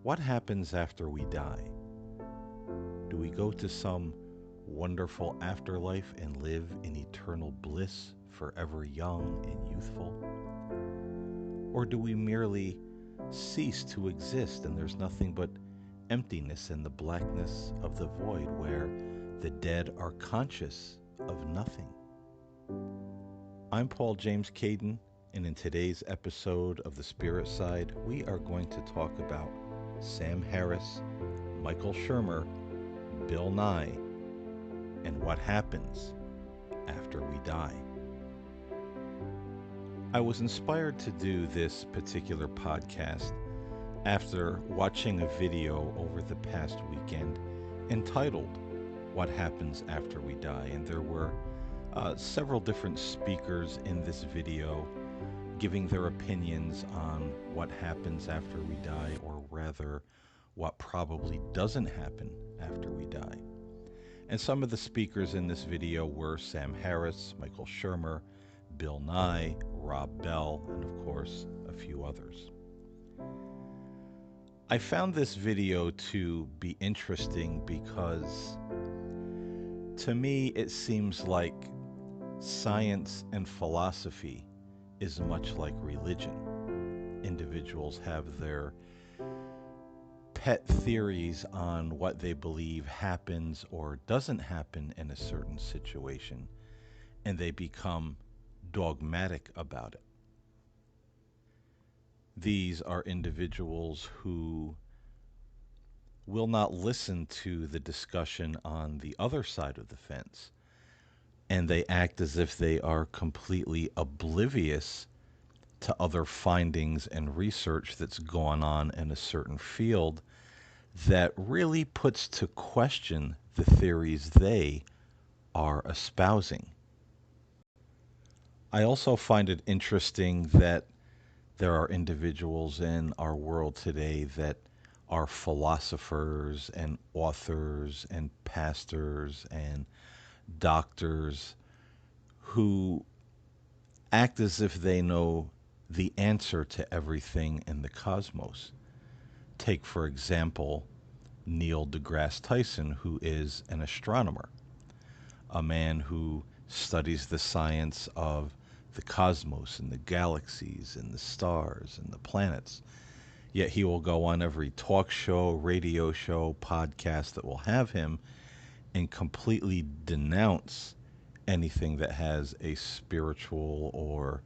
What happens after we die? Do we go to some wonderful afterlife and live in eternal bliss, forever young and youthful? Or do we merely cease to exist and there's nothing but emptiness and the blackness of the void where the dead are conscious of nothing? I'm Paul James Caden, and in today's episode of The Spirit Side, we are going to talk about Sam Harris, Michael Shermer, Bill Nye, and what happens after we die. I was inspired to do this particular podcast after watching a video over the past weekend entitled What Happens After We Die, and there were several different speakers in this video giving their opinions on what happens after we die, or rather, what probably doesn't happen after we die. And some of the speakers in this video were Sam Harris, Michael Shermer, Bill Nye, Rob Bell, and of course, a few others. I found this video to be interesting because to me it seems like science and philosophy is much like religion. Individuals have their pet theories on what they believe happens or doesn't happen in a certain situation, and they become dogmatic about it. These are individuals who will not listen to the discussion on the other side of the fence, and they act as if they are completely oblivious to other findings and research that's going on in a certain field that really puts to question the theories they are espousing. I also find it interesting that there are individuals in our world today that are philosophers and authors and pastors and doctors who act as if they know the answer to everything in the cosmos. Take, for example, Neil deGrasse Tyson, who is an astronomer, a man who studies the science of the cosmos and the galaxies and the stars and the planets. Yet he will go on every talk show, radio show, podcast that will have him and completely denounce anything that has a spiritual or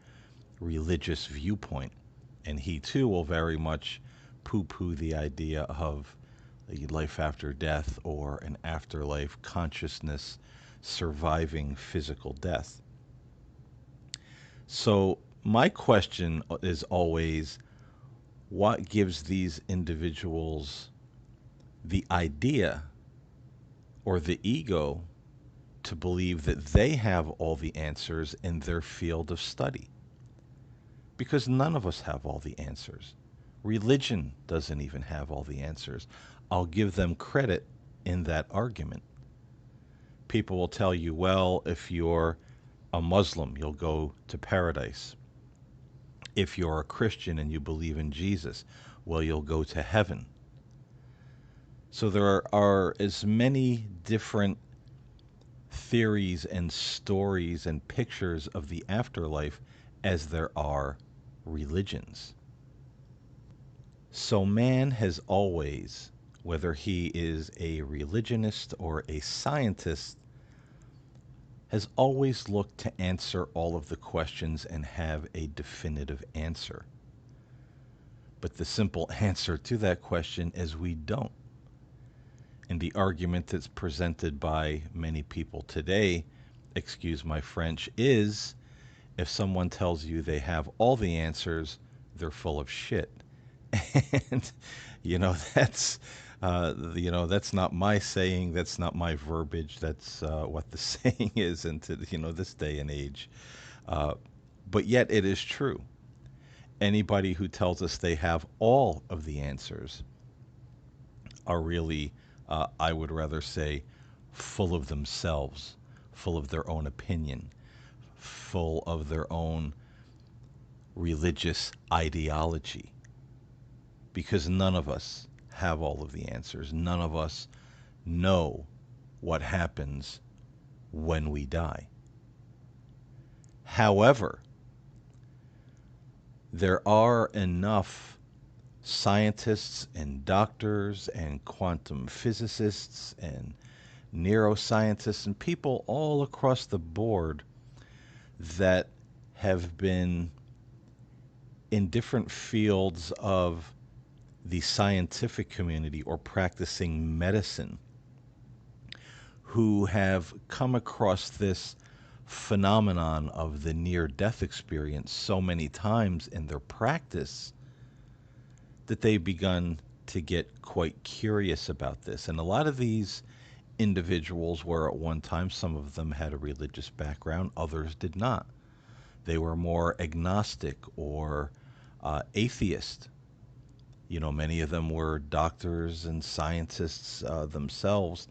religious viewpoint. And he too will very much poo poo the idea of a life after death or an afterlife consciousness surviving physical death. So, my question is always, what gives these individuals the idea or the ego to believe that they have all the answers in their field of study? Because none of us have all the answers. Religion doesn't even have all the answers. I'll give them credit in that argument. People will tell you, well, if you're a Muslim, you'll go to paradise. If you're a Christian and you believe in Jesus, well, you'll go to heaven. So there are as many different theories and stories and pictures of the afterlife as there are religions. So man has always, whether he is a religionist or a scientist, has always looked to answer all of the questions and have a definitive answer. But the simple answer to that question is we don't. And the argument that's presented by many people today, excuse my French, is if someone tells you they have all the answers, they're full of shit. And that's not my saying, that's not my verbiage, that's what the saying is into this day and age. But yet it is true. Anybody who tells us they have all of the answers are really, I would rather say, full of themselves, full of their own opinion, full of their own religious ideology. Because none of us have all of the answers. None of us know what happens when we die. However, there are enough scientists and doctors and quantum physicists and neuroscientists and people all across the board that have been in different fields of the scientific community or practicing medicine who have come across this phenomenon of the near death experience so many times in their practice that they've begun to get quite curious about this. And a lot of these individuals were at one time, some of them had a religious background, others did not. They were more agnostic or atheist. You know, many of them were doctors and scientists themselves,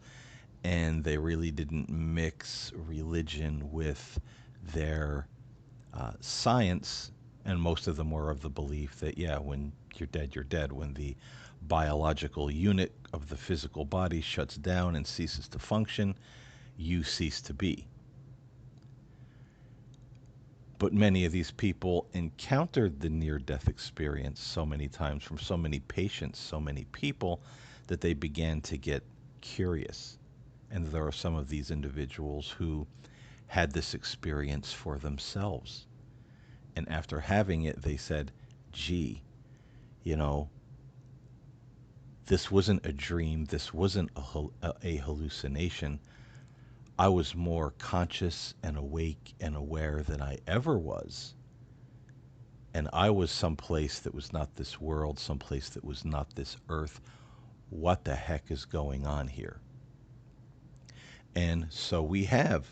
and they really didn't mix religion with their science. And most of them were of the belief that, yeah, when you're dead, you're dead. When the biological unit of the physical body shuts down and ceases to function, you cease to be. But many of these people encountered the near death experience so many times from so many patients, so many people, that they began to get curious. And there are some of these individuals who had this experience for themselves. And after having it, they said, gee, you know, this wasn't a dream, this wasn't a hallucination. I was more conscious and awake and aware than I ever was. And I was someplace that was not this world, someplace that was not this earth. What the heck is going on here? And so we have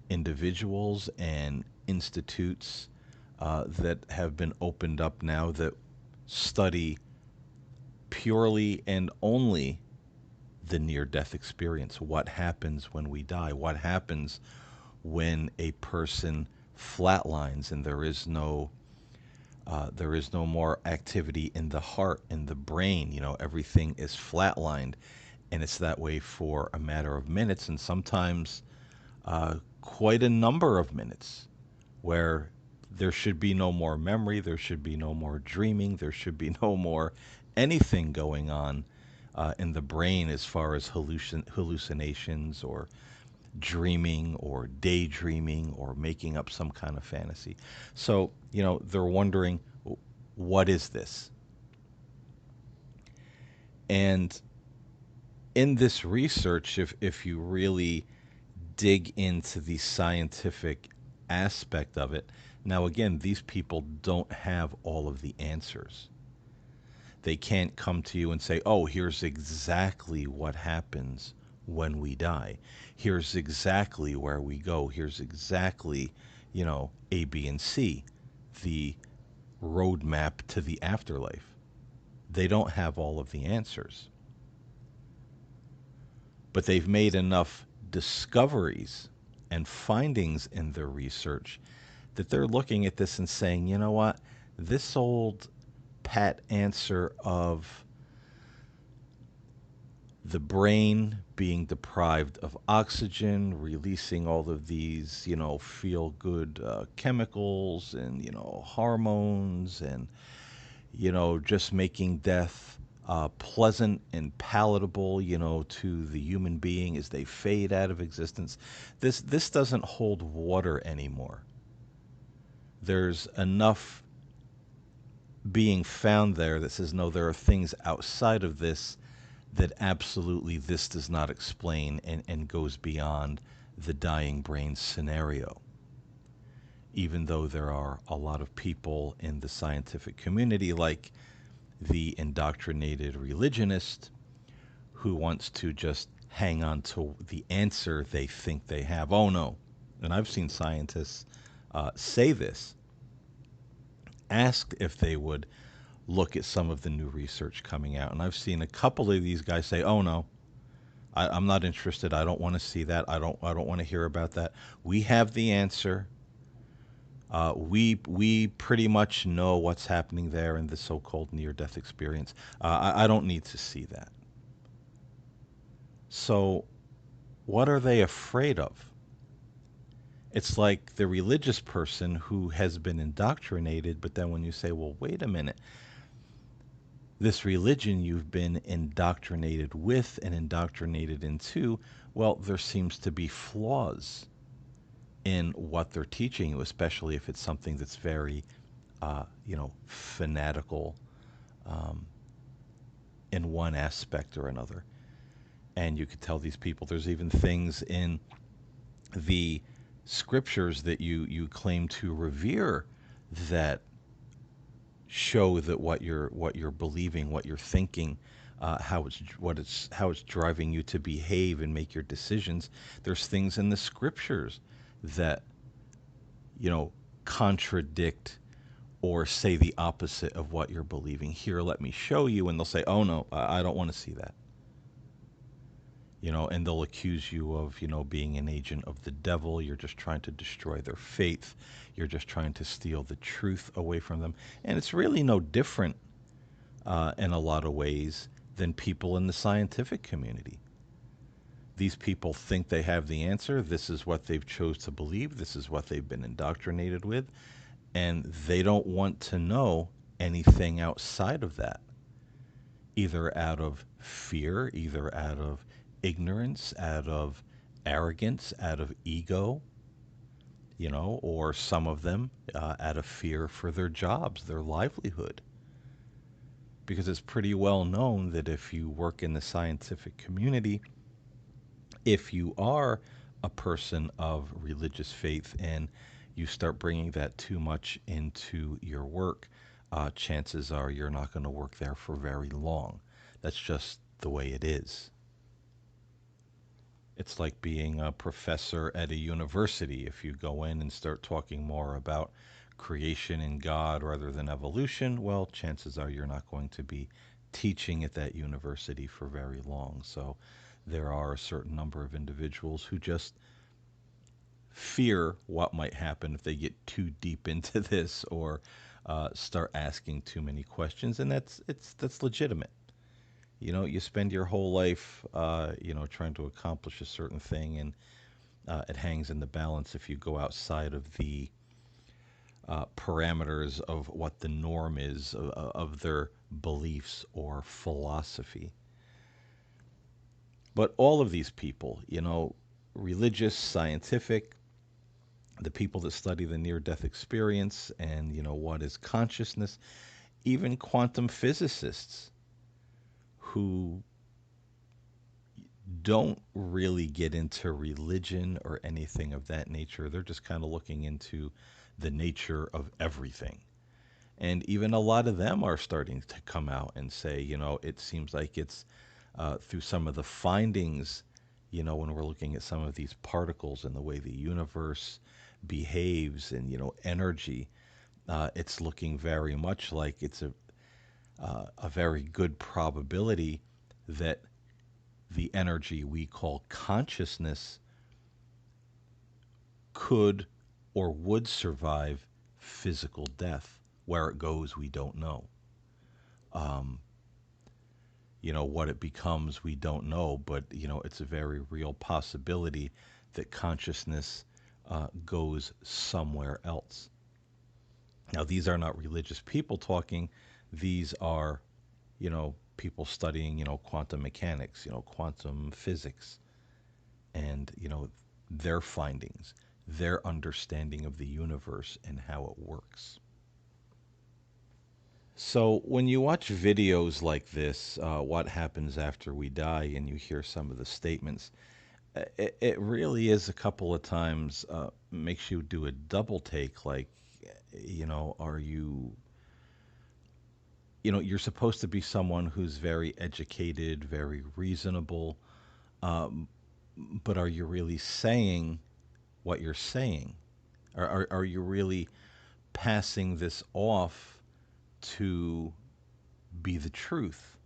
individuals and institutes that have been opened up now that study purely and only the near death experience. What happens when we die? What happens when a person flatlines and there is no more activity in the heart, in the brain? You know, everything is flatlined, and it's that way for a matter of minutes, and sometimes quite a number of minutes, where there should be no more memory, there should be no more dreaming, there should be no more anything going on in the brain as far as hallucinations or dreaming or daydreaming or making up some kind of fantasy. So, you know, they're wondering, what is this? And in this research, if you really dig into the scientific aspect of it, now again, these people don't have all of the answers. They can't come to you and say, oh, here's exactly what happens when we die. Here's exactly where we go. Here's exactly, you know, A, B, and C, the roadmap to the afterlife. They don't have all of the answers. But they've made enough discoveries and findings in their research that they're looking at this and saying, you know what, this old pat answer of the brain being deprived of oxygen, releasing all of these, you know, feel good chemicals and, you know, hormones and, you know, just making death pleasant and palatable, you know, to the human being as they fade out of existence. This doesn't hold water anymore. There's enough being found there that says, no, there are things outside of this that absolutely this does not explain and goes beyond the dying brain scenario. Even though there are a lot of people in the scientific community, like the indoctrinated religionist, who wants to just hang on to the answer they think they have. Oh no. And I've seen scientists say this, asked if they would look at some of the new research coming out. And I've seen a couple of these guys say, oh no, I'm not interested. I don't want to see that. I don't want to hear about that. We have the answer. We pretty much know what's happening there in the so-called near-death experience. I don't need to see that. So, what are they afraid of? It's like the religious person who has been indoctrinated, but then when you say, well, wait a minute, this religion you've been indoctrinated with and indoctrinated into, well, there seems to be flaws in what they're teaching you, especially if it's something that's very, fanatical um, in one aspect or another. And you could tell these people there's even things in the scriptures that you claim to revere that show that what you're believing, what you're thinking, how it's driving you to behave and make your decisions. There's things in the scriptures that you know contradict or say the opposite of what you're believing. Here, let me show you, and they'll say, "Oh no, I don't want to see that." And they'll accuse you of, being an agent of the devil. You're just trying to destroy their faith. You're just trying to steal the truth away from them. And it's really no different in a lot of ways than people in the scientific community. These people think they have the answer. This is what they've chose to believe. This is what they've been indoctrinated with. And they don't want to know anything outside of that, either out of fear, either out of ignorance, out of arrogance, out of ego, or some of them out of fear for their jobs, their livelihood. Because it's pretty well known that if you work in the scientific community, if you are a person of religious faith and you start bringing that too much into your work, chances are you're not going to work there for very long. That's just the way it is. It's like being a professor at a university. If you go in and start talking more about creation and God rather than evolution, well, chances are you're not going to be teaching at that university for very long. So there are a certain number of individuals who just fear what might happen if they get too deep into this or start asking too many questions, and that's legitimate. You spend your whole life, trying to accomplish a certain thing, and it hangs in the balance if you go outside of the parameters of what the norm is of their beliefs or philosophy. But all of these people, religious, scientific, the people that study the near death experience and, what is consciousness, even quantum physicists who don't really get into religion or anything of that nature. They're just kind of looking into the nature of everything. And even a lot of them are starting to come out and say, it seems like it's through some of the findings, when we're looking at some of these particles and the way the universe behaves and, energy, it's looking very much like it's a very good probability that the energy we call consciousness could or would survive physical death. Where it goes, we don't know. Um, what it becomes, we don't know, but, it's a very real possibility that consciousness goes somewhere else. Now, these are not religious people talking. These are, people studying, quantum mechanics, quantum physics, and their findings, their understanding of the universe and how it works. So when you watch videos like this, what happens after we die, and you hear some of the statements, it really is a couple of times makes you do a double take. Like, are you, you're supposed to be someone who's very educated, very reasonable, um, but are you really saying what you're saying? Are you really passing this off to be the truth?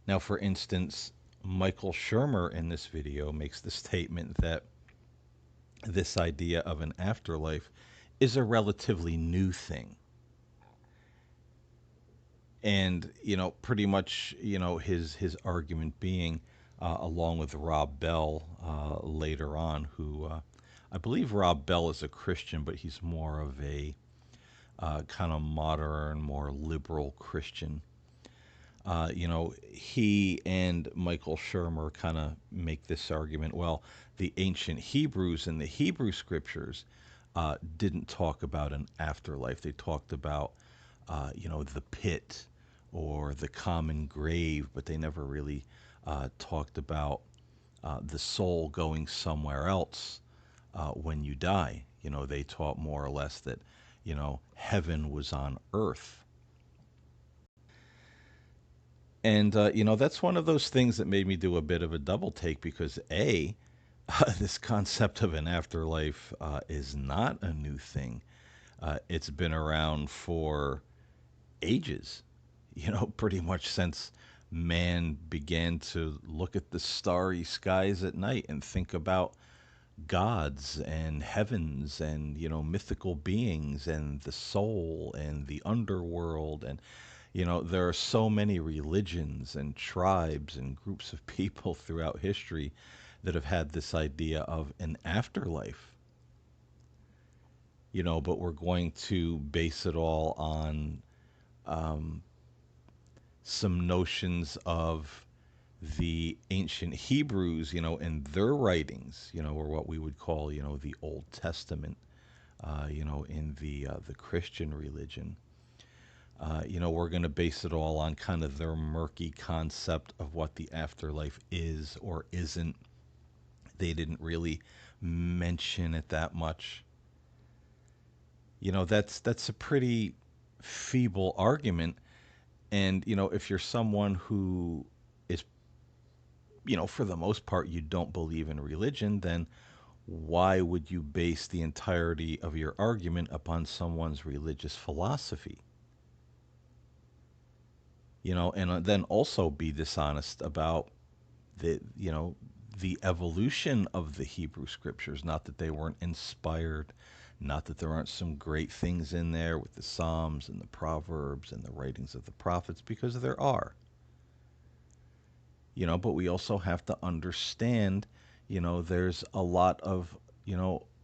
Now, for instance, Michael Shermer in this video makes the statement that this idea of an afterlife is a relatively new thing. And pretty much his argument being, along with Rob Bell later on, who I believe Rob Bell is a Christian, but he's more of a kind of modern, more liberal Christian. He and Michael Shermer kind of make this argument. Well, the ancient Hebrews and the Hebrew scriptures didn't talk about an afterlife. They talked about, the pit or the common grave, but they never really talked about the soul going somewhere else when you die. They taught more or less that, heaven was on earth. And, that's one of those things that made me do a bit of a double take because, A, this concept of an afterlife is not a new thing. It's been around for ages, pretty much since man began to look at the starry skies at night and think about gods and heavens and mythical beings and the soul and the underworld. And there are so many religions and tribes and groups of people throughout history that have had this idea of an afterlife. But we're going to base it all on um, some notions of the ancient Hebrews, and their writings, or what we would call, the Old Testament, in the Christian religion. We're going to base it all on kind of their murky concept of what the afterlife is or isn't. They didn't really mention it that much. That's a pretty feeble argument. And if you're someone who is, for the most part, you don't believe in religion, then why would you base the entirety of your argument upon someone's religious philosophy? And then also be dishonest about the evolution of the Hebrew scriptures. Not that they weren't inspired, not that there aren't some great things in there with the Psalms and the Proverbs and the writings of the prophets, because there are. But we also have to understand, there's a lot of,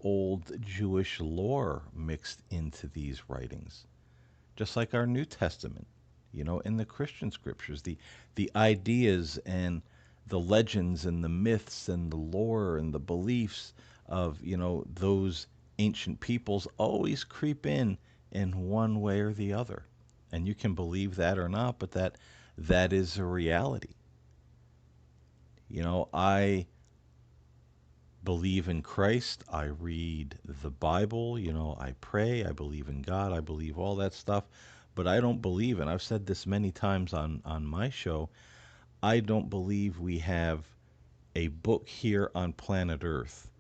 old Jewish lore mixed into these writings, just like our New Testament, in the Christian scriptures, the ideas and the legends and the myths and the lore and the beliefs of, those ancient peoples always creep in one way or the other. And you can believe that or not, but that is a reality. I believe in Christ. I read the Bible. I pray. I believe in God. I believe all that stuff. But I don't believe, and I've said this many times on my show, I don't believe we have a book here on planet Earth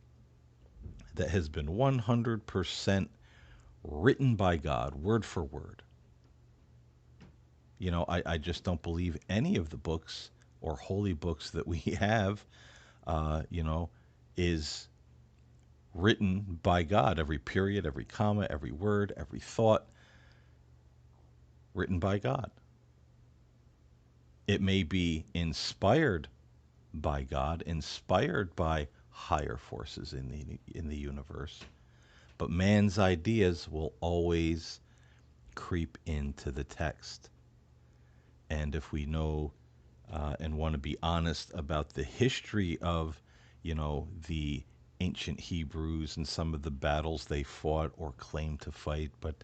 that has been 100% written by God, word for word. I just don't believe any of the books or holy books that we have, is written by God. Every period, every comma, every word, every thought, written by God. It may be inspired by God, inspired by higher forces in the universe, but man's ideas will always creep into the text. And if we know and want to be honest about the history of, the ancient Hebrews and some of the battles they fought or claimed to fight, but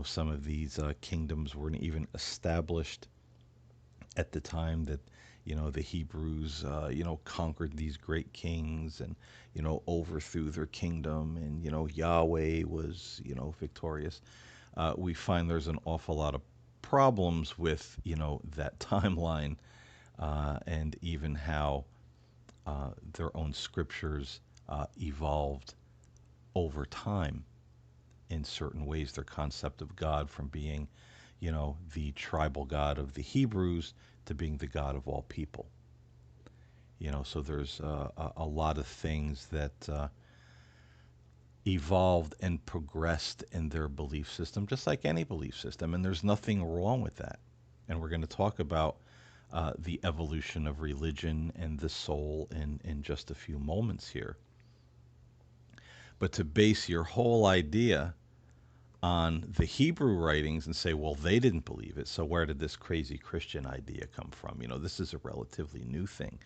some of these kingdoms weren't even established at the time that the Hebrews conquered these great kings and overthrew their kingdom, and Yahweh was victorious. We find there's an awful lot of problems with that timeline, and even how their own scriptures evolved over time in certain ways. Their concept of God from being, the tribal God of the Hebrews to being the God of all people. So there's a lot of things that evolved and progressed in their belief system, just like any belief system. And there's nothing wrong with that. And we're going to talk about the evolution of religion and the soul in just a few moments here. But to base your whole idea on the Hebrew writings and say, well, they didn't believe it, so where did this crazy Christian idea come from? This is a relatively new thing.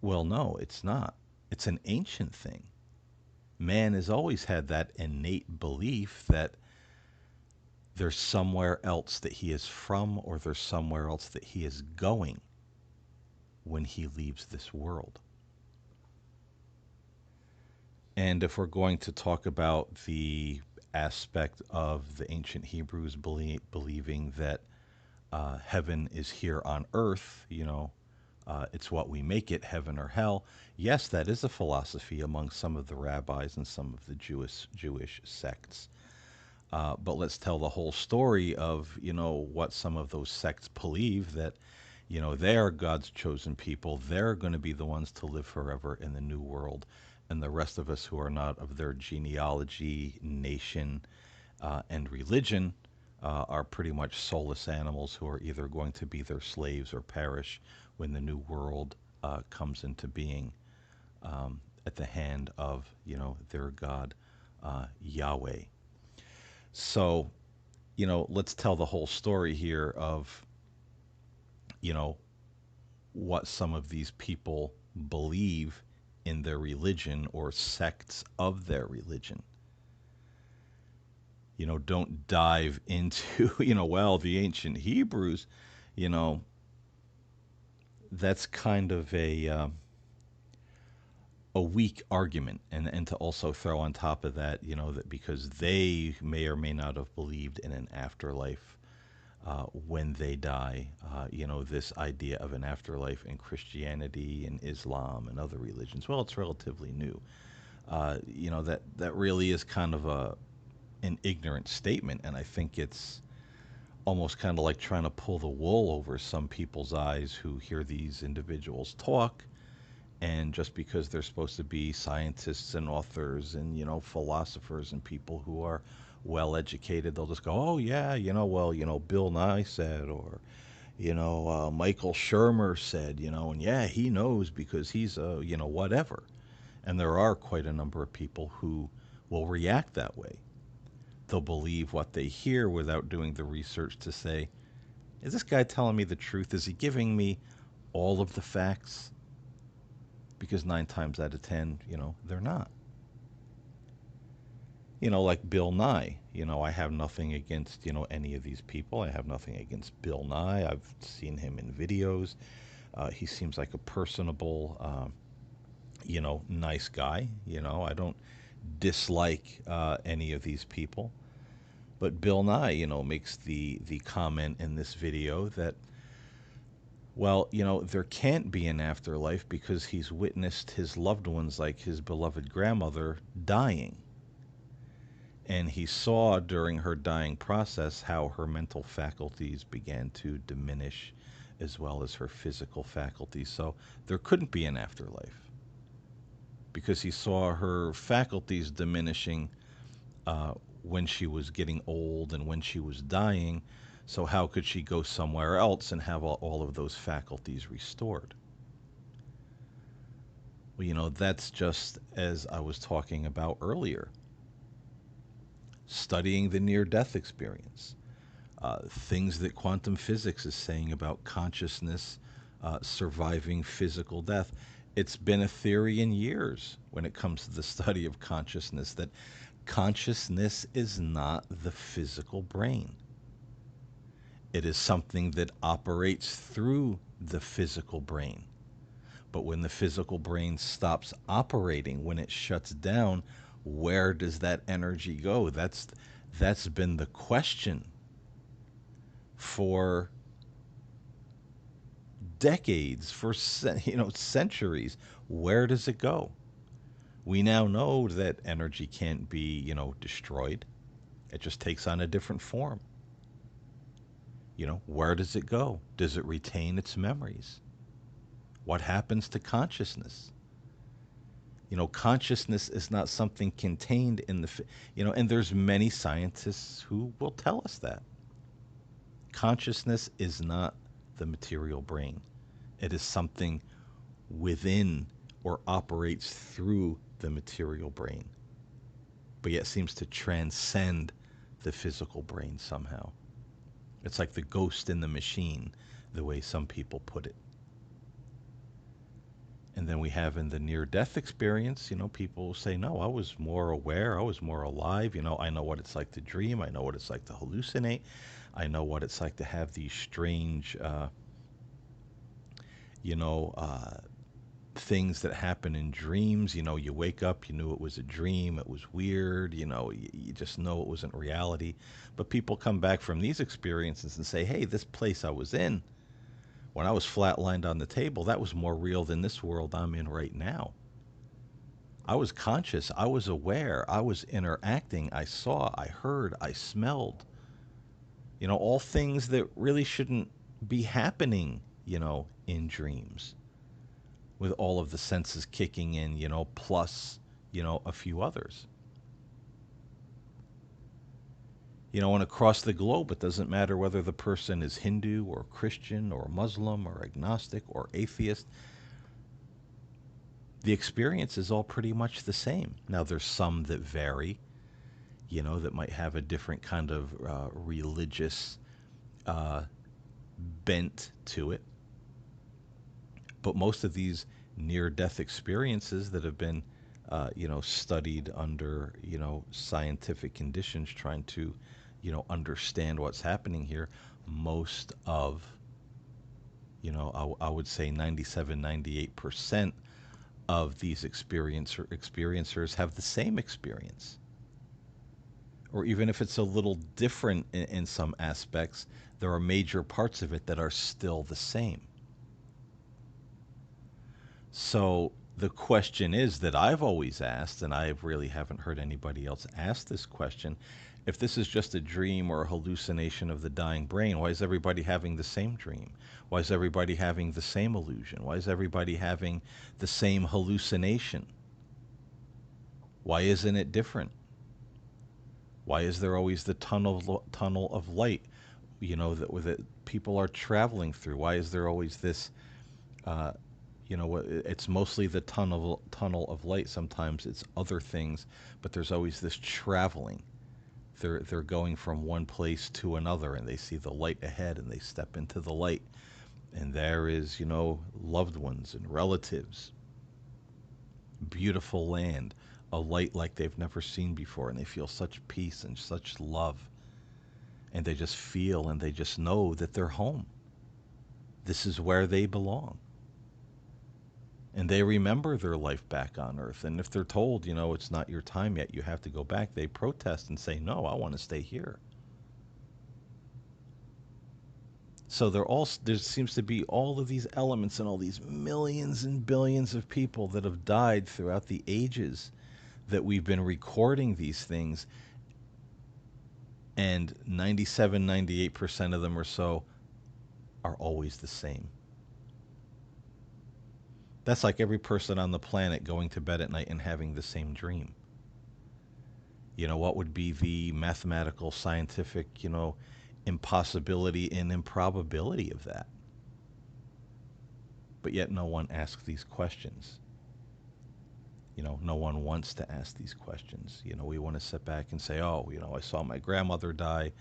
Well, no, it's not. It's an ancient thing. Man has always had that innate belief that there's somewhere else that he is from, or there's somewhere else that he is going when he leaves this world. And if we're going to talk about the aspect of the ancient Hebrews believing that heaven is here on earth, it's what we make it, heaven or hell. Yes, that is a philosophy among some of the rabbis and some of the Jewish sects. But let's tell the whole story of, what some of those sects believe, that, they are God's chosen people. They're going to be the ones to live forever in the new world. And the rest of us who are not of their genealogy, nation, and religion are pretty much soulless animals who are either going to be their slaves or perish when the new world comes into being at the hand of, their God, Yahweh. So, let's tell the whole story here of, you know, what some of these people believe in their religion or sects of their religion. Don't dive into, well, the ancient Hebrews, you know, that's kind of a weak argument. And to also throw on top of that, that because they may or may not have believed in an afterlife when they die, this idea of an afterlife in Christianity and Islam and other religions, well, it's relatively new. That really is kind of an ignorant statement, and I think it's almost kind of like trying to pull the wool over some people's eyes who hear these individuals talk, and just because they're supposed to be scientists and authors and philosophers and people who are well educated, they'll just go, oh yeah, well, Bill Nye said, or Michael Shermer said, and yeah, he knows because he's a whatever. And there are quite a number of people who will react that way. They'll believe what they hear without doing the research to say, is this guy telling me the truth? Is he giving me all of the facts? Because 9 times out of 10, they're not. Like Bill Nye, I have nothing against, any of these people. I have nothing against Bill Nye. I've seen him in videos. He seems like a personable, nice guy. I don't dislike any of these people. But Bill Nye, makes the comment in this video that, well, there can't be an afterlife because he's witnessed his loved ones, like his beloved grandmother, dying. And he saw during her dying process how her mental faculties began to diminish as well as her physical faculties. So there couldn't be an afterlife because he saw her faculties diminishing when she was getting old and when she was dying. So how could she go somewhere else and have all of those faculties restored? Well, that's just as I was talking about earlier. Studying the near-death experience, things that quantum physics is saying about consciousness surviving physical death. It's been a theory in years when it comes to the study of consciousness that consciousness is not the physical brain. It is something that operates through the physical brain. But when the physical brain stops operating, when it shuts down, where does that energy go? That's been the question for decades, for centuries. Where does it go? We now know that energy can't be, destroyed. It just takes on a different form. Where does it go? Does it retain its memories? What happens to consciousness? Consciousness is not something contained in and there's many scientists who will tell us that consciousness is not the material brain. It is something within or operates through the material brain, but yet seems to transcend the physical brain somehow. It's like the ghost in the machine, the way some people put it. And then we have in the near death experience, people say, no, I was more aware, I was more alive. I know what it's like to dream, I know what it's like to hallucinate, I know what it's like to have these strange, you know, uh, things that happen in dreams. You wake up, you knew it was a dream, it was weird, you just know it wasn't reality. But people come back from these experiences and say, hey, this place I was in, when I was flatlined on the table, that was more real than this world I'm in right now. I was conscious, I was aware, I was interacting, I saw, I heard, I smelled. All things that really shouldn't be happening, in dreams, with all of the senses kicking in, plus, a few others. And across the globe, it doesn't matter whether the person is Hindu or Christian or Muslim or agnostic or atheist. The experience is all pretty much the same. Now, there's some that vary, that might have a different kind of religious uh, bent to it. But most of these near-death experiences that have been, studied under, scientific conditions, trying to, understand what's happening here, most of, I would say 97, 98% of these experiencers have the same experience. Or even if it's a little different in some aspects, there are major parts of it that are still the same. So the question is that I've always asked, and I really haven't heard anybody else ask this question: if this is just a dream or a hallucination of the dying brain, why is everybody having the same dream? Why is everybody having the same illusion? Why is everybody having the same hallucination? Why isn't it different? Why is there always the tunnel of light, that people are traveling through? Why is there always this? Uh, it's mostly the tunnel of light. Sometimes it's other things, but there's always this traveling. They're going from one place to another, and they see the light ahead, and they step into the light, and there is, loved ones and relatives, beautiful land, a light like they've never seen before, and they feel such peace and such love, and they just feel and they just know that they're home. This is where they belong. And they remember their life back on Earth. And if they're told, it's not your time yet, you have to go back, they protest and say, no, I want to stay here. So there seems to be all of these elements and all these millions and billions of people that have died throughout the ages that we've been recording these things. And 97, 98% of them or so are always the same. That's like every person on the planet going to bed at night and having the same dream. What would be the mathematical, scientific, impossibility and improbability of that? But yet no one asks these questions. No one wants to ask these questions. We want to sit back and say, oh, I saw my grandmother die.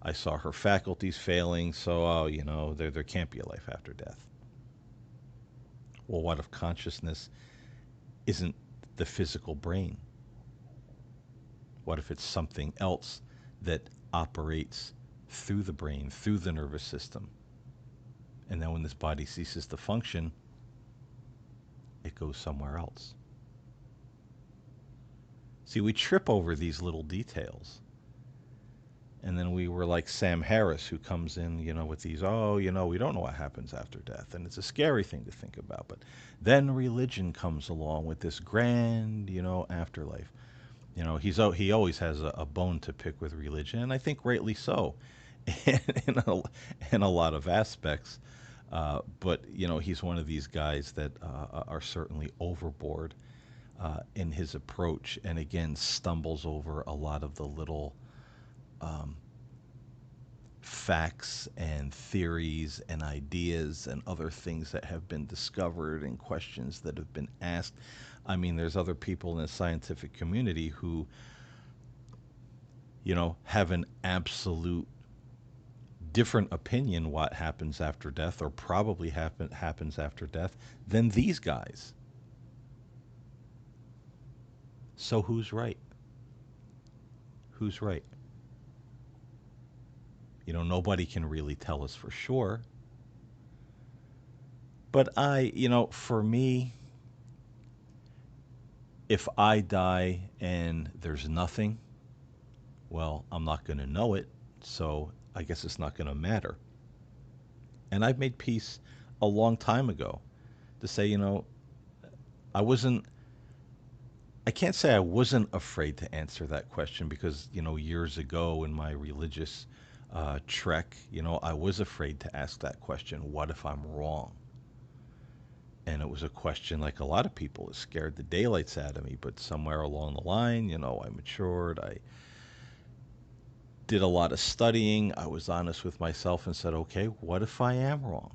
I saw her faculties failing. So, oh, there can't be a life after death. Well, what if consciousness isn't the physical brain? What if it's something else that operates through the brain, through the nervous system? And then when this body ceases to function, it goes somewhere else. See, we trip over these little details. And then we were like Sam Harris, who comes in, with these, we don't know what happens after death. And it's a scary thing to think about. But then religion comes along with this grand, afterlife. He always has a bone to pick with religion, and I think rightly so, in a lot of aspects. But he's one of these guys that are certainly overboard in his approach, and again stumbles over a lot of the little um, facts and theories and ideas and other things that have been discovered and questions that have been asked. I mean, there's other people in the scientific community who, have an absolute different opinion what happens after death, or probably happens after death, than these guys. So who's right? Who's right? Nobody can really tell us for sure. But for me, if I die and there's nothing, well, I'm not going to know it. So I guess it's not going to matter. And I've made peace a long time ago to say, I wasn't, I can't say I wasn't afraid to answer that question because, years ago in my religious trek, I was afraid to ask that question: what if I'm wrong? And it was a question like a lot of people, it scared the daylights out of me. But somewhere along the line, I matured. I did a lot of studying. I was honest with myself and said, okay, what if I am wrong?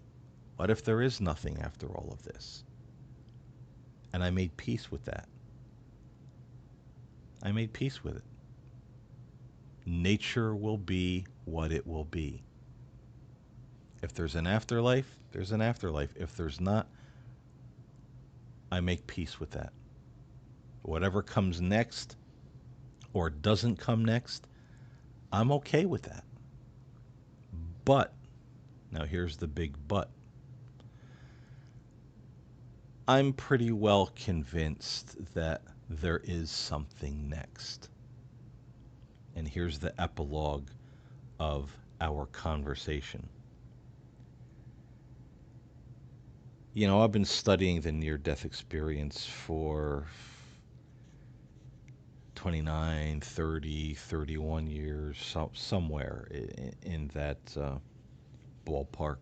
What if there is nothing after all of this? And I made peace with that. I made peace with it. Nature will be what it will be. If there's an afterlife, there's an afterlife. If there's not, I make peace with that. Whatever comes next or doesn't come next, I'm okay with that. But, now here's the big but. I'm pretty well convinced that there is something next. And here's the epilogue of our conversation. I've been studying the near death experience for 29, 30, 31 years, somewhere in that ballpark,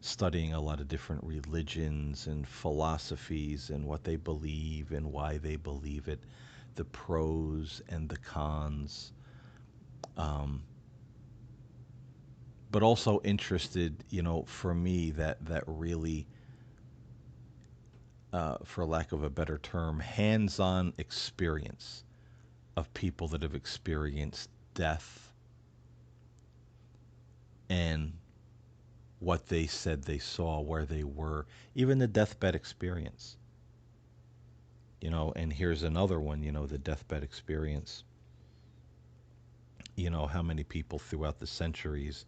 studying a lot of different religions and philosophies and what they believe and why they believe it, the pros and the cons. Um, but also interested, for me, that really, for lack of a better term, hands-on experience of people that have experienced death and what they said they saw, where they were, even the deathbed experience. And here's another one, the deathbed experience. How many people throughout the centuries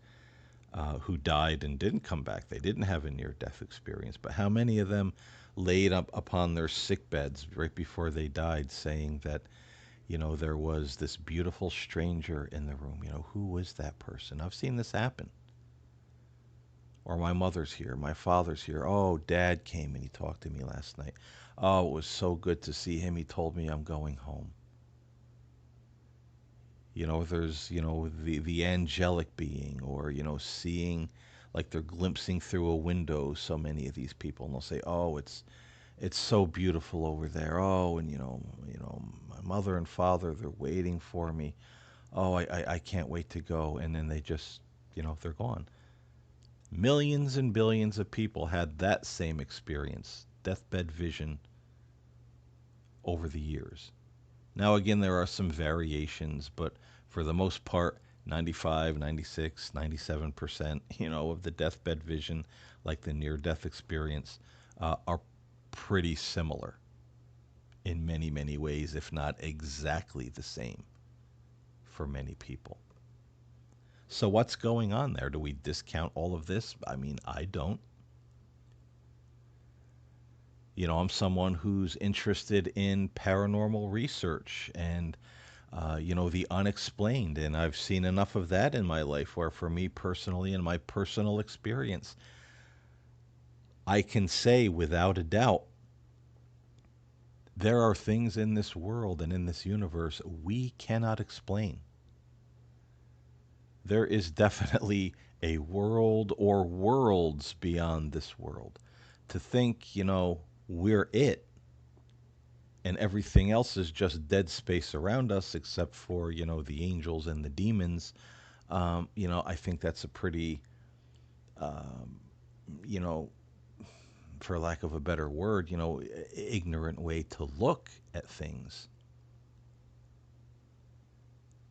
who died and didn't come back, they didn't have a near death experience, but how many of them laid up upon their sick beds right before they died saying that, there was this beautiful stranger in the room. Who was that person? I've seen this happen. Or my mother's here, my father's here. Oh, dad came and he talked to me last night. Oh, it was so good to see him. He told me I'm going home. There's, the angelic being, or, seeing like they're glimpsing through a window, so many of these people, and they'll say, oh, it's so beautiful over there. Oh, and my mother and father, they're waiting for me. Oh, I can't wait to go. And then they just, they're gone. Millions and billions of people had that same experience, deathbed vision, over the years. Now, again, there are some variations, but for the most part, 95, 96, 97%, of the deathbed vision, like the near-death experience, are pretty similar in many, many ways, if not exactly the same for many people. So what's going on there? Do we discount all of this? I mean, I don't. I'm someone who's interested in paranormal research and, the unexplained. And I've seen enough of that in my life where, for me personally, in my personal experience, I can say without a doubt, there are things in this world and in this universe we cannot explain. There is definitely a world or worlds beyond this world. To think, we're it. and everything else is just dead space around us except for, the angels and the demons. I think that's a pretty, um, you know, for lack of a better word, ignorant way to look at things.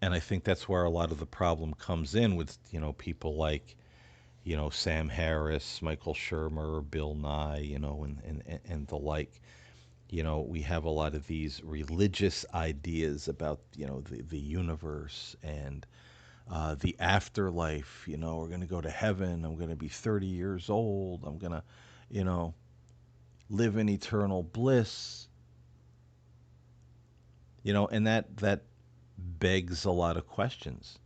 And I think that's where a lot of the problem comes in with, people like, Sam Harris, Michael Shermer, Bill Nye, and the like. We have a lot of these religious ideas about, the universe and the afterlife. We're going to go to heaven. I'm going to be 30 years old. I'm going to, you know, live in eternal bliss. And that begs a lot of questions.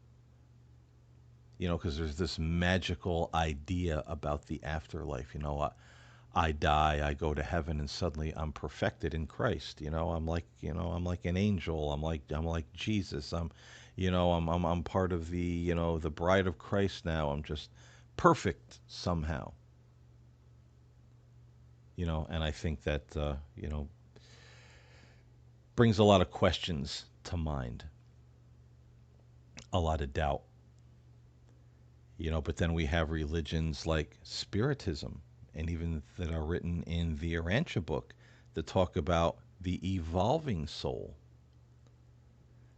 Because there's this magical idea about the afterlife. I die, I go to heaven, and suddenly I'm perfected in Christ. I'm like an angel. I'm like Jesus. I'm part of the bride of Christ now. I'm just perfect somehow. And I think that brings a lot of questions to mind, a lot of doubt. But then we have religions like Spiritism, and even that are written in the Arancha book that talk about the evolving soul.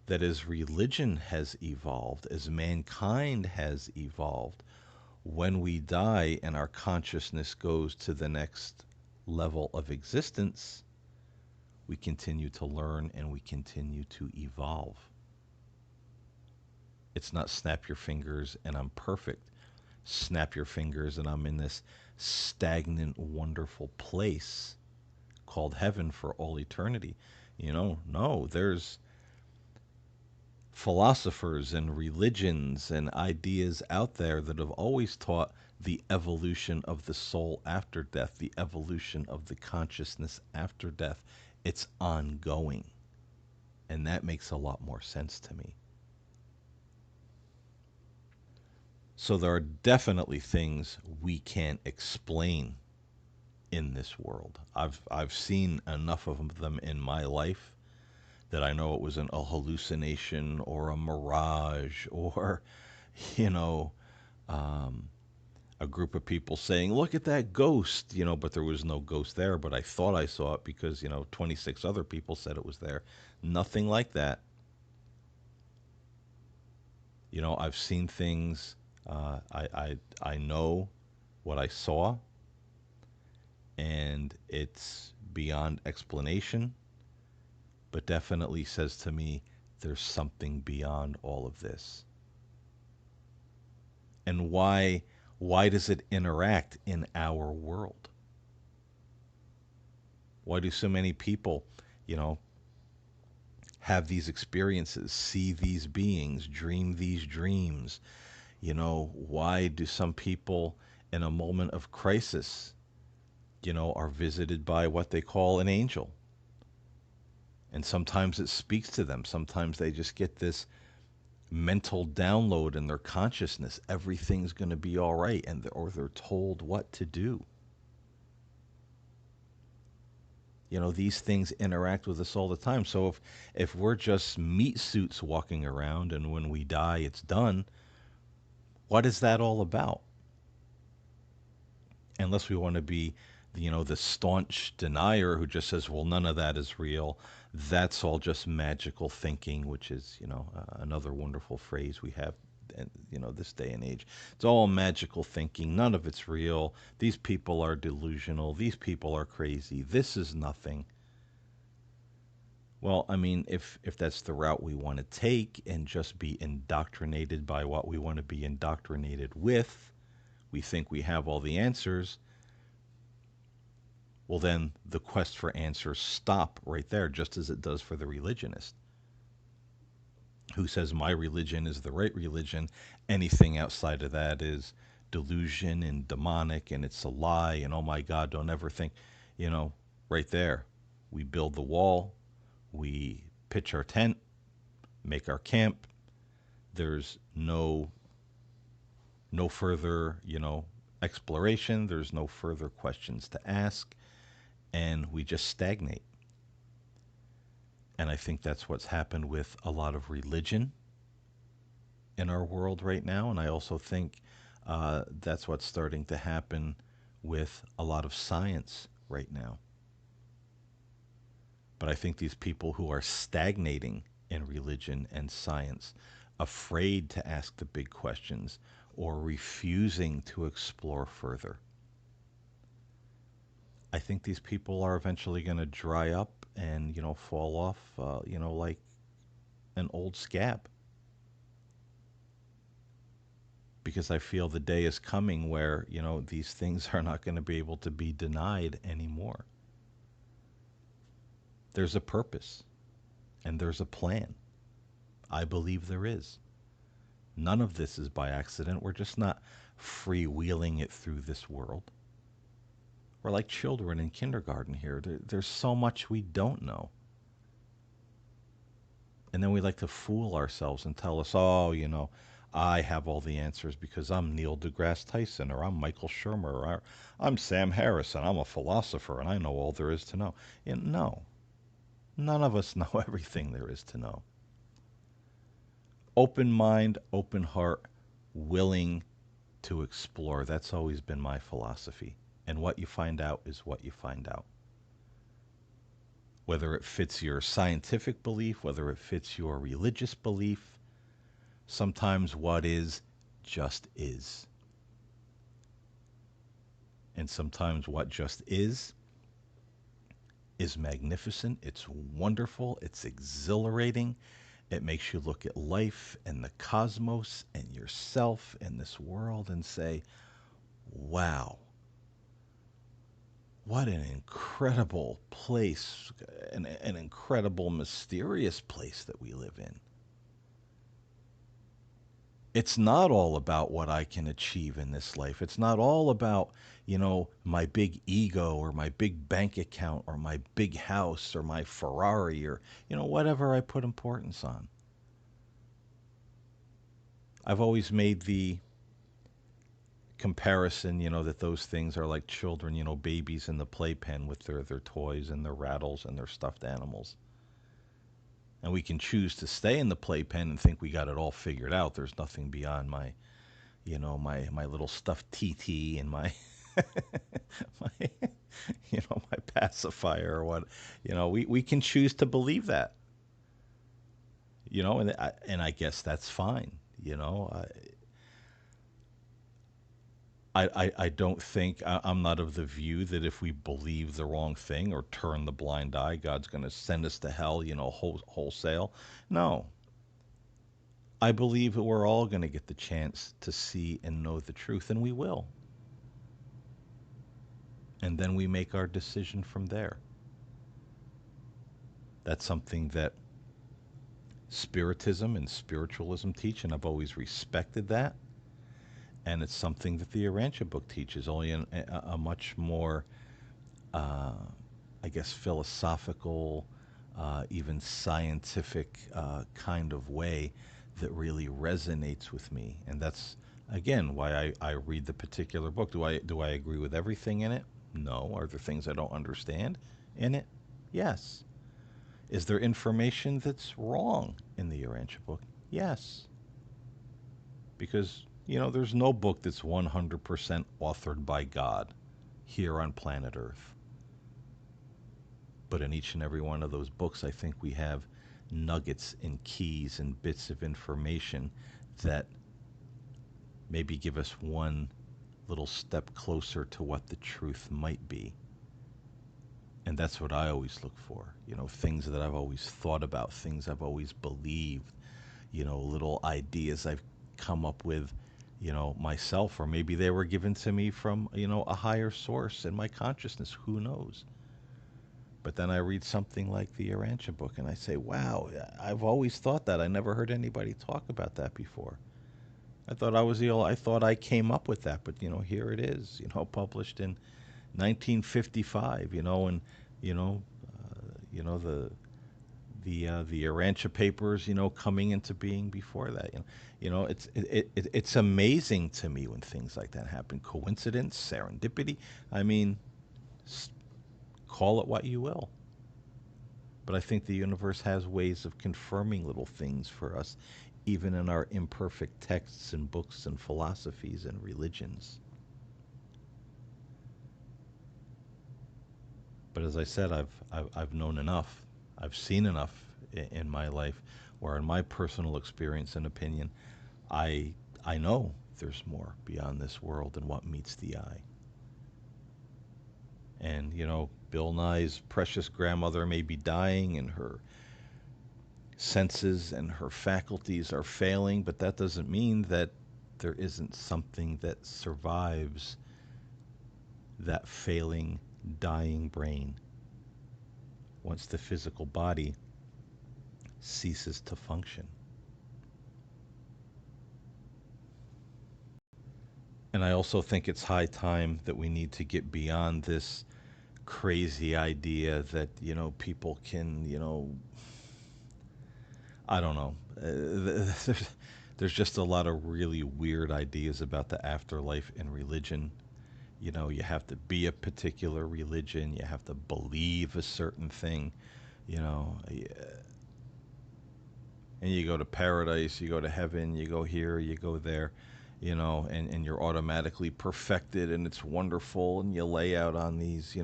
That as religion has evolved, as mankind has evolved, when we die and our consciousness goes to the next level of existence, we continue to learn and we continue to evolve. It's not snap your fingers and I'm perfect. Snap your fingers and I'm in this stagnant, wonderful place called heaven for all eternity. No, there's philosophers and religions and ideas out there that have always taught the evolution of the soul after death, the evolution of the consciousness after death. It's ongoing. And that makes a lot more sense to me. So there are definitely things we can't explain in this world. I've seen enough of them in my life that I know it was a hallucination or a mirage or, you know, um, a group of people saying, "Look at that ghost," but there was no ghost there. But I thought I saw it because 26 other people said it was there. Nothing like that. I've seen things. I know what I saw, and it's beyond explanation, but definitely says to me there's something beyond all of this. And why does it interact in our world? Why do so many people, you know, have these experiences, see these beings, dream these dreams? Why do some people in a moment of crisis, are visited by what they call an angel? And sometimes it speaks to them. Sometimes they just get this mental download in their consciousness. Everything's going to be all right, or they're told what to do. These things interact with us all the time. So if we're just meat suits walking around and when we die it's done, what is that all about? Unless we want to be, the staunch denier who just says, well, none of that is real. That's all just magical thinking, which is, another wonderful phrase we have in, this day and age. It's all magical thinking. None of it's real. These people are delusional. These people are crazy. This is nothing. Well, I mean, if that's the route we want to take and just be indoctrinated by what we want to be indoctrinated with, we think we have all the answers. Well, then the quest for answers stop right there, just as it does for the religionist, who says my religion is the right religion. Anything outside of that is delusion and demonic, and it's a lie. And oh my God, don't ever think, you know, right there. We build the wall, we pitch our tent, make our camp. There's no further, exploration. There's no further questions to ask, and we just stagnate. And I think that's what's happened with a lot of religion in our world right now. And I also think that's what's starting to happen with a lot of science right now. But I think these people who are stagnating in religion and science, afraid to ask the big questions or refusing to explore further, I think these people are eventually going to dry up and, fall off, like an old scab. Because I feel the day is coming where, these things are not going to be able to be denied anymore. There's a purpose and there's a plan. I believe there is. None of this is by accident. We're just not freewheeling it through this world. We're like children in kindergarten here. There's so much we don't know. And then we like to fool ourselves and tell us, oh, I have all the answers because I'm Neil deGrasse Tyson, or I'm Michael Shermer, or I'm Sam Harris, and I'm a philosopher, and I know all there is to know. And no, none of us know everything there is to know. Open mind, open heart, willing to explore. That's always been my philosophy. And what you find out is what you find out. Whether it fits your scientific belief, whether it fits your religious belief, sometimes what is just is. And sometimes what just is magnificent, it's wonderful, it's exhilarating. It makes you look at life and the cosmos and yourself and this world and say, wow, what an incredible place, an incredible, mysterious place that we live in. It's not all about what I can achieve in this life. It's not all about, my big ego or my big bank account or my big house or my Ferrari or, whatever I put importance on. I've always made the comparison, that those things are like children, babies in the playpen with their toys and their rattles and their stuffed animals. And we can choose to stay in the playpen and think we got it all figured out. There's nothing beyond my little stuffed TT and my my my pacifier or what. We can choose to believe that. And I guess that's fine. I don't think I'm not of the view that if we believe the wrong thing or turn the blind eye, God's going to send us to hell, wholesale. No, I believe that we're all going to get the chance to see and know the truth, and we will. And then we make our decision from there. That's something that Spiritism and spiritualism teach, and I've always respected that. And it's something that the Arantia book teaches, only in a much more, uh, I guess, philosophical, even scientific kind of way that really resonates with me. And that's, again, why I read the particular book. Do I agree with everything in it? No. Are there things I don't understand in it? Yes. Is there information that's wrong in the Urantia book? Yes. Because, there's no book that's 100% authored by God here on planet Earth. But in each and every one of those books, I think we have nuggets and keys and bits of information that maybe give us one little step closer to what the truth might be. And that's what I always look for. Things that I've always thought about, things I've always believed, little ideas I've come up with, myself, or maybe they were given to me from, a higher source in my consciousness. Who knows? But then I read something like the Arantia book and I say, wow, I've always thought that. I never heard anybody talk about that before. I thought I came up with that, but here it is, published in 1955, and you know, the Arantia papers, coming into being before that. It's amazing to me when things like that happen. Coincidence, serendipity. I mean, call it what you will. But I think the universe has ways of confirming little things for us, even in our imperfect texts and books and philosophies and religions. But as I said, I've known enough, I've seen enough in my life, where in my personal experience and opinion, I I know there's more beyond this world than what meets the eye. And Bill Nye's precious grandmother may be dying, and her senses and her faculties are failing, but that doesn't mean that there isn't something that survives that failing, dying brain once the physical body ceases to function. And I also think it's high time that we need to get beyond this crazy idea that, people can, I don't know. There's just a lot of really weird ideas about the afterlife in religion. You have to be a particular religion, you have to believe a certain thing, you know, and you go to paradise, you go to heaven, you go here, you go there, and you're automatically perfected and it's wonderful, and you lay out on these,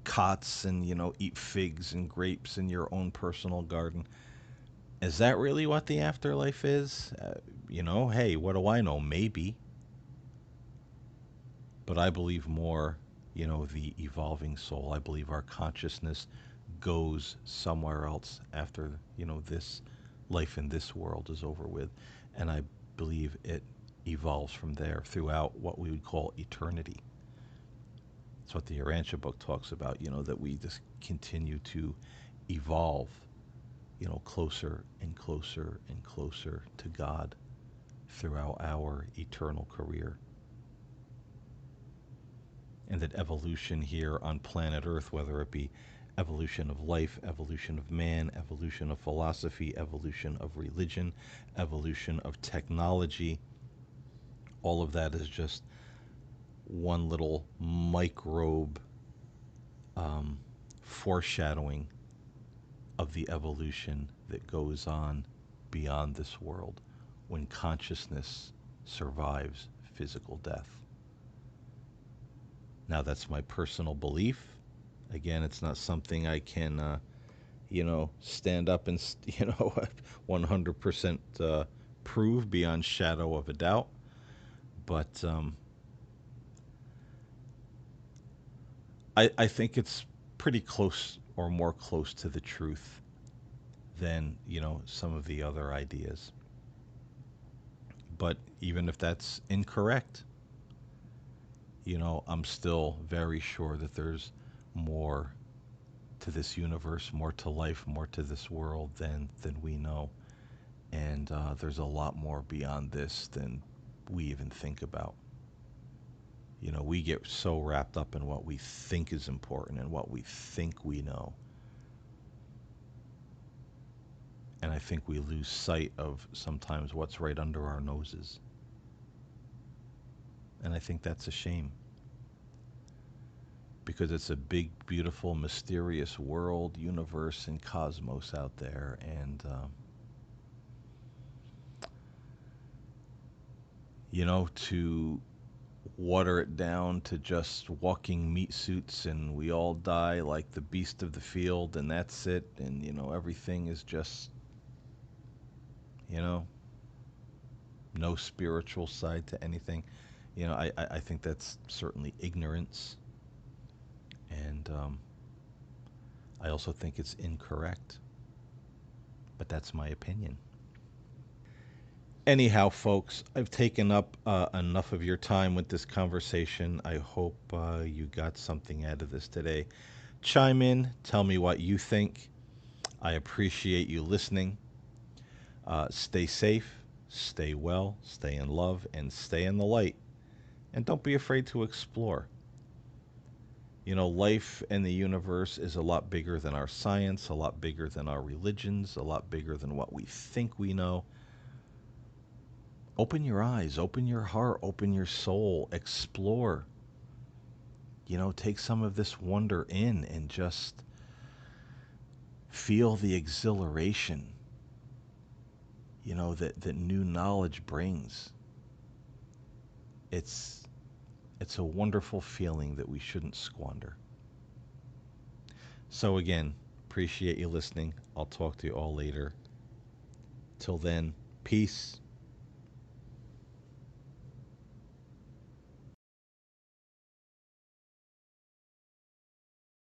cots and, eat figs and grapes in your own personal garden. Is that really what the afterlife is? Hey, what do I know? Maybe. But I believe more, the evolving soul. I believe our consciousness goes somewhere else after, this life in this world is over with. And I believe it evolves from there throughout what we would call eternity. That's what the Urantia book talks about, that we just continue to evolve, closer and closer and closer to God throughout our eternal career. And that evolution here on planet Earth, whether it be evolution of life, evolution of man, evolution of philosophy, evolution of religion, evolution of technology, all of that is just one little microbe foreshadowing of the evolution that goes on beyond this world when consciousness survives physical death. Now, that's my personal belief. Again, it's not something I can, stand up and, 100% prove beyond shadow of a doubt. But I think it's pretty close or more close to the truth than, some of the other ideas. But even if that's incorrect, I'm still very sure that there's more to this universe, more to life, more to this world than we know. And there's a lot more beyond this than we even think about. We get so wrapped up in what we think is important and what we think we know. And I think we lose sight of sometimes what's right under our noses. And I think that's a shame. Because it's a big, beautiful, mysterious world, universe, and cosmos out there. And, to water it down to just walking meat suits and we all die like the beast of the field and that's it. And, everything is just, you know, no spiritual side to anything. I think that's certainly ignorance. And I also think it's incorrect. But that's my opinion. Anyhow, folks, I've taken up enough of your time with this conversation. I hope you got something out of this today. Chime in, tell me what you think. I appreciate you listening. Stay safe, stay well, stay in love, and stay in the light. And don't be afraid to explore. Life and the universe is a lot bigger than our science, a lot bigger than our religions, a lot bigger than what we think we know. Open your eyes, open your heart, open your soul, explore. Take some of this wonder in and just feel the exhilaration, that new knowledge brings. It's it's a wonderful feeling that we shouldn't squander. So again, appreciate you listening. I'll talk to you all later. Till then, peace.